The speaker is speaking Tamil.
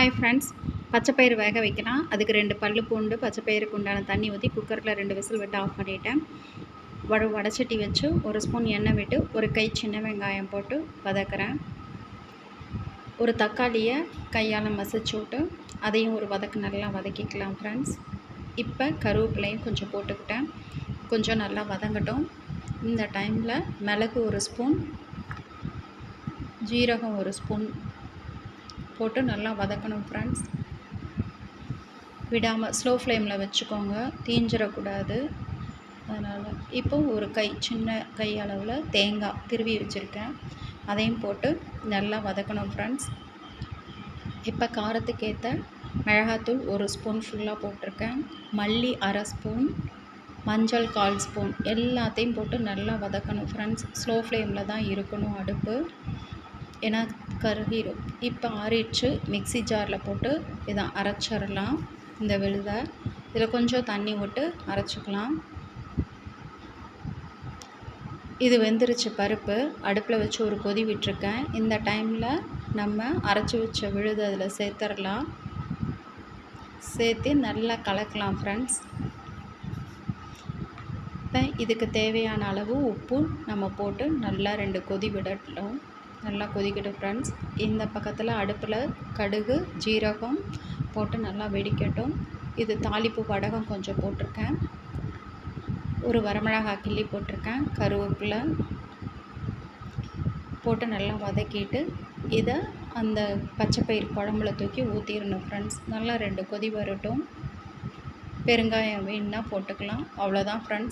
ஹாய் ஃப்ரெண்ட்ஸ், பச்சைப்பயிறு வேக வைக்கலாம். அதுக்கு 2 பல்லு பூண்டு, பச்சைப்பயிருக்கு உண்டான தண்ணி ஊற்றி குக்கரில் 2 விசில் விட்டு ஆஃப் பண்ணிட்டேன். வடச்சட்டி வச்சு 1 ஸ்பூன் எண்ணெய் விட்டு ஒரு கை சின்ன வெங்காயம் போட்டு வதக்குறேன். ஒரு தக்காளியை கையால் மசிச்சு விட்டு அதையும் ஒரு நல்லா வதக்கிக்கலாம் ஃப்ரெண்ட்ஸ். இப்போ கருவேப்பிலையும் கொஞ்சம் போட்டுக்கிட்டேன். கொஞ்சம் நல்லா வதங்கட்டும். இந்த டைமில் மிளகு 1 ஸ்பூன், ஜீரகம் 1 ஸ்பூன் போட்டு நல்லா வதக்கணும் ஃப்ரெண்ட்ஸ். விடாமல் ஸ்லோ ஃப்ளேமில் வச்சுக்கோங்க, தீஞ்சிடக்கூடாது. அதனால் இப்போ ஒரு சின்ன கை அளவில் தேங்காய் திருவி வச்சுருக்கேன், அதையும் போட்டு நல்லா வதக்கணும் ஃப்ரெண்ட்ஸ். இப்போ காரத்துக்கு ஏற்ற மிளகாத்தூள் 1 ஸ்பூன் ஃபுல்லாக போட்டிருக்கேன், மல்லி 1/2 ஸ்பூன், மஞ்சள் 1/4 ஸ்பூன், எல்லாத்தையும் போட்டு நல்லா வதக்கணும் ஃப்ரெண்ட்ஸ். ஸ்லோ ஃப்ளேமில் தான் இருக்கணும் அடுப்பு, ஏன்னா கருகிரும். இப்போ ஆறிடுச்சு. மிக்ஸி ஜாரில் போட்டு இதை அரைச்சிடலாம். இந்த விழுதை இதில் கொஞ்சம் தண்ணி விட்டு அரைச்சிக்கலாம். இது வெந்துருச்சு பருப்பு. அடுப்பில் வச்சு ஒரு கொதி விட்டுருக்கேன். இந்த டைமில் நம்ம அரைச்சி வச்ச விழுதை அதில் சேர்த்துடலாம். சேர்த்து நல்லா கலக்கலாம் ஃப்ரெண்ட்ஸ். இப்போ இதுக்கு தேவையான அளவு உப்பு நம்ம போட்டு நல்லா 2 கொதி விடட்டும். நல்லா கொதிக்கட்டும் ஃப்ரெண்ட்ஸ். இந்த பக்கத்தில் அடுப்பில் கடுகு ஜீரகம் போட்டு நல்லா வெடிக்கட்டும். இது தாளிப்பு வடகம் கொஞ்சம் போட்டிருக்கேன், ஒரு வரமிளகாய் கிள்ளி போட்டிருக்கேன், கருவேப்பிலை போட்டு நல்லா வதக்கிட்டு இதை அந்த பச்சைப்பயிறு குழம்புல தூக்கி ஊற்றிடணும் ஃப்ரெண்ட்ஸ். நல்லா 2 கொதி வரட்டும். பெருங்காயம் வேணுன்னா போட்டுக்கலாம். அவ்வளோதான் ஃப்ரெண்ட்ஸ்.